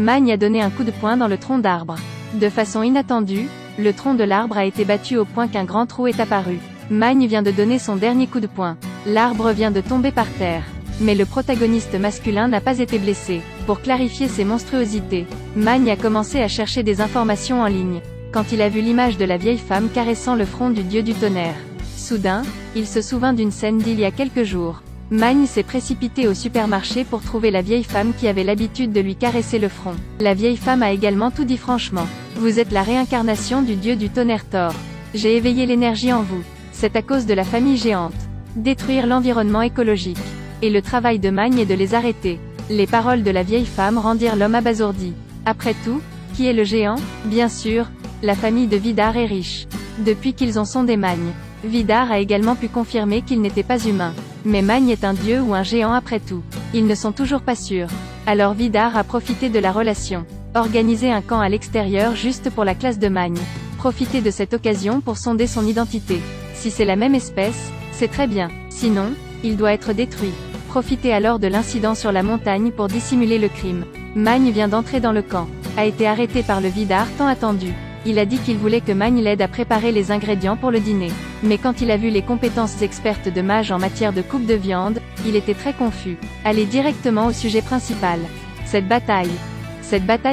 Magne a donné un coup de poing dans le tronc d'arbre. De façon inattendue, le tronc de l'arbre a été battu au point qu'un grand trou est apparu. Magne vient de donner son dernier coup de poing. L'arbre vient de tomber par terre. Mais le protagoniste masculin n'a pas été blessé. Pour clarifier ces monstruosités, Magne a commencé à chercher des informations en ligne. Quand il a vu l'image de la vieille femme caressant le front du dieu du tonnerre, soudain, il se souvint d'une scène d'il y a quelques jours. Magne s'est précipité au supermarché pour trouver la vieille femme qui avait l'habitude de lui caresser le front. La vieille femme a également tout dit franchement. Vous êtes la réincarnation du dieu du tonnerre Thor. J'ai éveillé l'énergie en vous. C'est à cause de la famille géante. Détruire l'environnement écologique. Et le travail de Magne est de les arrêter. Les paroles de la vieille femme rendirent l'homme abasourdi. Après tout, qui est le géant? Bien sûr, la famille de Vidar est riche. Depuis qu'ils ont sondé Magne, Vidar a également pu confirmer qu'il n'était pas humain. Mais Magne est un dieu ou un géant après tout. Ils ne sont toujours pas sûrs. Alors Vidar a profité de la relation. Organisé un camp à l'extérieur juste pour la classe de Magne. Profiter de cette occasion pour sonder son identité. Si c'est la même espèce, c'est très bien. Sinon, il doit être détruit. Profitez alors de l'incident sur la montagne pour dissimuler le crime. Magne vient d'entrer dans le camp. A été arrêté par le Vidar tant attendu. Il a dit qu'il voulait que Magne l'aide à préparer les ingrédients pour le dîner. Mais quand il a vu les compétences expertes de Mage en matière de coupe de viande, il était très confus. Allez directement au sujet principal. Cette bataille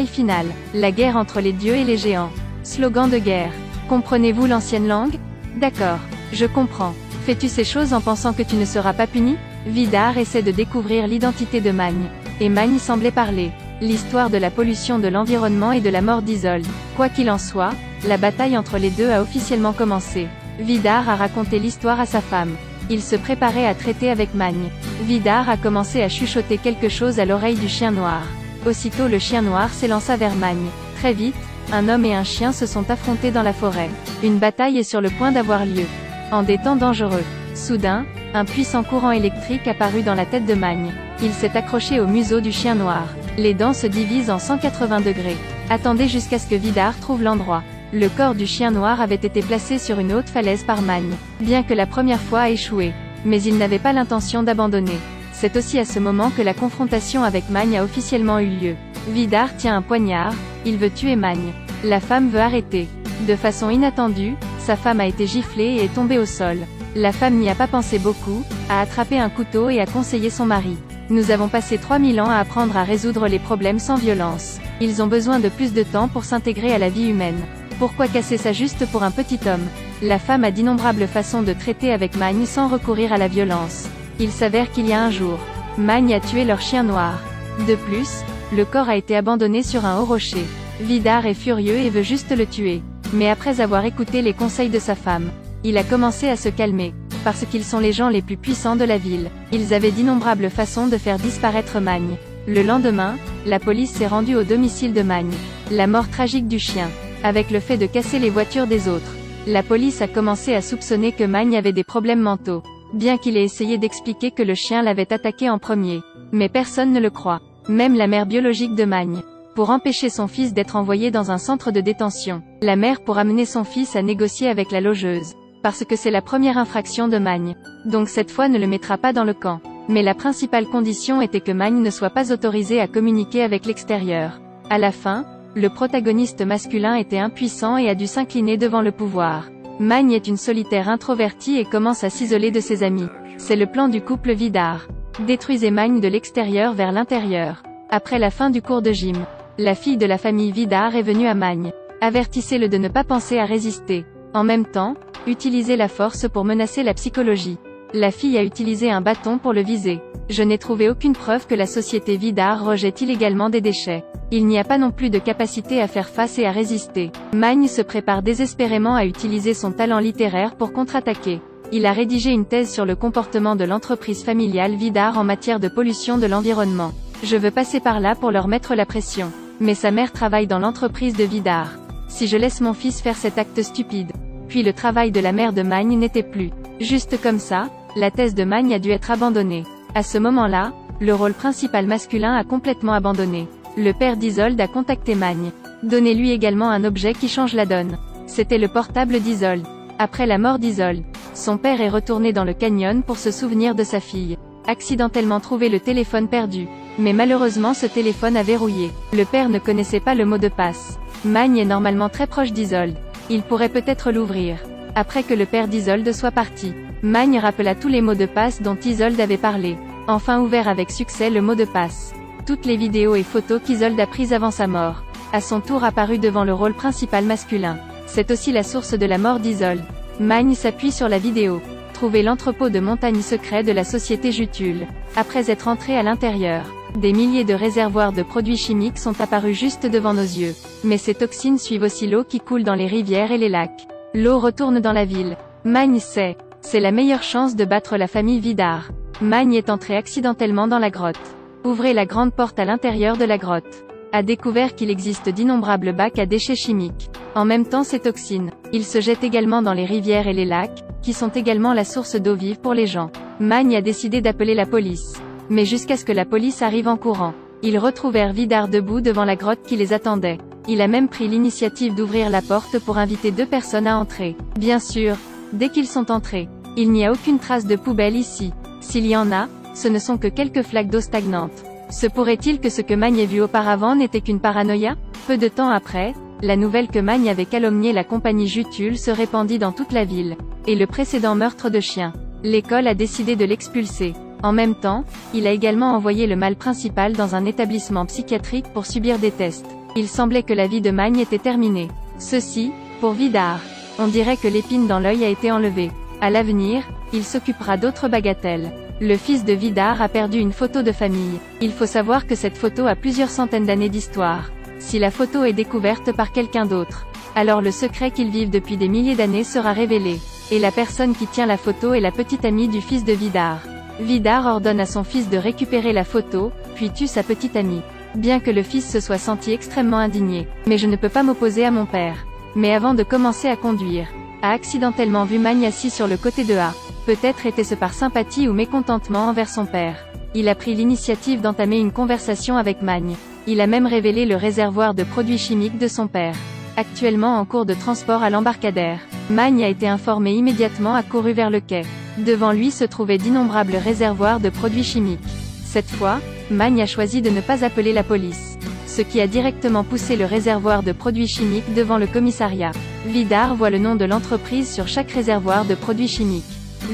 finale. La guerre entre les dieux et les géants. Slogan de guerre. Comprenez-vous l'ancienne langue? D'accord. Je comprends. Fais-tu ces choses en pensant que tu ne seras pas puni? Vidar essaie de découvrir l'identité de Magne. Et Magne semblait parler. L'histoire de la pollution de l'environnement et de la mort d'Isolde. Quoi qu'il en soit, la bataille entre les deux a officiellement commencé. Vidar a raconté l'histoire à sa femme. Il se préparait à traiter avec Magne. Vidar a commencé à chuchoter quelque chose à l'oreille du chien noir. Aussitôt le chien noir s'élança vers Magne. Très vite, un homme et un chien se sont affrontés dans la forêt. Une bataille est sur le point d'avoir lieu. En des temps dangereux. Soudain, un puissant courant électrique apparut dans la tête de Magne. Il s'est accroché au museau du chien noir. Les dents se divisent en 180 degrés. Attendez jusqu'à ce que Vidar trouve l'endroit. Le corps du chien noir avait été placé sur une haute falaise par Magne. Bien que la première fois a échoué. Mais il n'avait pas l'intention d'abandonner. C'est aussi à ce moment que la confrontation avec Magne a officiellement eu lieu. Vidar tient un poignard, il veut tuer Magne. La femme veut arrêter. De façon inattendue, sa femme a été giflée et est tombée au sol. La femme n'y a pas pensé beaucoup, a attrapé un couteau et a conseillé son mari. Nous avons passé 3000 ans à apprendre à résoudre les problèmes sans violence. Ils ont besoin de plus de temps pour s'intégrer à la vie humaine. Pourquoi casser ça juste pour un petit homme? La femme a d'innombrables façons de traiter avec Magne sans recourir à la violence. Il s'avère qu'il y a un jour, Magne a tué leur chien noir. De plus, le corps a été abandonné sur un haut rocher. Vidar est furieux et veut juste le tuer. Mais après avoir écouté les conseils de sa femme, il a commencé à se calmer. Parce qu'ils sont les gens les plus puissants de la ville. Ils avaient d'innombrables façons de faire disparaître Magne. Le lendemain, la police s'est rendue au domicile de Magne. La mort tragique du chien. Avec le fait de casser les voitures des autres. La police a commencé à soupçonner que Magne avait des problèmes mentaux. Bien qu'il ait essayé d'expliquer que le chien l'avait attaqué en premier. Mais personne ne le croit. Même la mère biologique de Magne. Pour empêcher son fils d'être envoyé dans un centre de détention. La mère pour amener son fils à négocier avec la logeuse. Parce que c'est la première infraction de Magne. Donc cette fois ne le mettra pas dans le camp. Mais la principale condition était que Magne ne soit pas autorisé à communiquer avec l'extérieur. À la fin, le protagoniste masculin était impuissant et a dû s'incliner devant le pouvoir. Magne est une solitaire introvertie et commence à s'isoler de ses amis. C'est le plan du couple Vidar. Détruisez Magne de l'extérieur vers l'intérieur. Après la fin du cours de gym, la fille de la famille Vidar est venue à Magne. Avertissez-le de ne pas penser à résister. En même temps, utilisez la force pour menacer la psychologie. La fille a utilisé un bâton pour le viser. Je n'ai trouvé aucune preuve que la société Vidar rejette illégalement des déchets. Il n'y a pas non plus de capacité à faire face et à résister. Magne se prépare désespérément à utiliser son talent littéraire pour contre-attaquer. Il a rédigé une thèse sur le comportement de l'entreprise familiale Vidar en matière de pollution de l'environnement. Je veux passer par là pour leur mettre la pression. Mais sa mère travaille dans l'entreprise de Vidar. Si je laisse mon fils faire cet acte stupide. Puis le travail de la mère de Magne n'était plus. Juste comme ça, la thèse de Magne a dû être abandonnée. À ce moment-là, le rôle principal masculin a complètement abandonné. Le père d'Isolde a contacté Magne. Donnez-lui également un objet qui change la donne. C'était le portable d'Isolde. Après la mort d'Isolde, son père est retourné dans le canyon pour se souvenir de sa fille. Accidentellement trouvé le téléphone perdu. Mais malheureusement ce téléphone a verrouillé. Le père ne connaissait pas le mot de passe. Magne est normalement très proche d'Isolde. Il pourrait peut-être l'ouvrir. Après que le père d'Isolde soit parti, Magne rappela tous les mots de passe dont Isolde avait parlé. Enfin ouvert avec succès le mot de passe. Toutes les vidéos et photos qu'Isolde a prises avant sa mort, à son tour apparu devant le rôle principal masculin. C'est aussi la source de la mort d'Isolde. Magne s'appuie sur la vidéo. Trouver l'entrepôt de montagne secret de la société Jutule. Après être entré à l'intérieur, des milliers de réservoirs de produits chimiques sont apparus juste devant nos yeux. Mais ces toxines suivent aussi l'eau qui coule dans les rivières et les lacs. L'eau retourne dans la ville. Magne sait. C'est la meilleure chance de battre la famille Vidar. Magne est entré accidentellement dans la grotte. Ouvrez la grande porte à l'intérieur de la grotte. A découvert qu'il existe d'innombrables bacs à déchets chimiques. En même temps ces toxines, ils se jettent également dans les rivières et les lacs, qui sont également la source d'eau vive pour les gens. Magne a décidé d'appeler la police. Mais jusqu'à ce que la police arrive en courant, ils retrouvèrent Vidar debout devant la grotte qui les attendait. Il a même pris l'initiative d'ouvrir la porte pour inviter 2 personnes à entrer. Bien sûr, dès qu'ils sont entrés, il n'y a aucune trace de poubelle ici. S'il y en a, ce ne sont que quelques flaques d'eau stagnantes. Se pourrait-il que ce que Magne ait vu auparavant n'était qu'une paranoïa? Peu de temps après, la nouvelle que Magne avait calomnié la compagnie Jutule se répandit dans toute la ville. Et le précédent meurtre de chien. L'école a décidé de l'expulser. En même temps, il a également envoyé le mâle principal dans un établissement psychiatrique pour subir des tests. Il semblait que la vie de Magne était terminée. Ceci, pour Vidar. On dirait que l'épine dans l'œil a été enlevée. À l'avenir, il s'occupera d'autres bagatelles. Le fils de Vidar a perdu une photo de famille. Il faut savoir que cette photo a plusieurs centaines d'années d'histoire. Si la photo est découverte par quelqu'un d'autre, alors le secret qu'ils vivent depuis des milliers d'années sera révélé. Et la personne qui tient la photo est la petite amie du fils de Vidar. Vidar ordonne à son fils de récupérer la photo, puis tue sa petite amie. Bien que le fils se soit senti extrêmement indigné. Mais je ne peux pas m'opposer à mon père. Mais avant de commencer à conduire, a accidentellement vu Magne assis sur le côté de A. Peut-être était-ce par sympathie ou mécontentement envers son père. Il a pris l'initiative d'entamer une conversation avec Magne. Il a même révélé le réservoir de produits chimiques de son père. Actuellement en cours de transport à l'embarcadère. Magne a été informé immédiatement a couru vers le quai. Devant lui se trouvaient d'innombrables réservoirs de produits chimiques. Cette fois, Magne a choisi de ne pas appeler la police. Ce qui a directement poussé le réservoir de produits chimiques devant le commissariat. Vidar voit le nom de l'entreprise sur chaque réservoir de produits chimiques.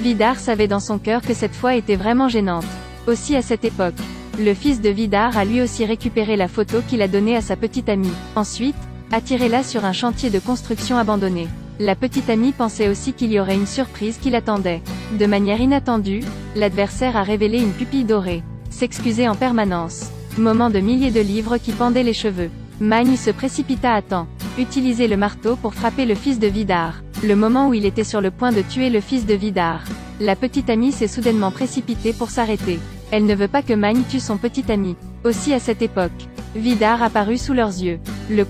Vidar savait dans son cœur que cette fois était vraiment gênante. Aussi à cette époque, le fils de Vidar a lui aussi récupéré la photo qu'il a donnée à sa petite amie. Ensuite, attiré-la sur un chantier de construction abandonné. La petite amie pensait aussi qu'il y aurait une surprise qui l'attendait. De manière inattendue, l'adversaire a révélé une pupille dorée. S'excusait en permanence. Moment de milliers de livres qui pendaient les cheveux. Magne se précipita à temps. Utiliser le marteau pour frapper le fils de Vidar. Le moment où il était sur le point de tuer le fils de Vidar. La petite amie s'est soudainement précipitée pour s'arrêter. Elle ne veut pas que Magne tue son petit ami. Aussi à cette époque, Vidar apparut sous leurs yeux. Le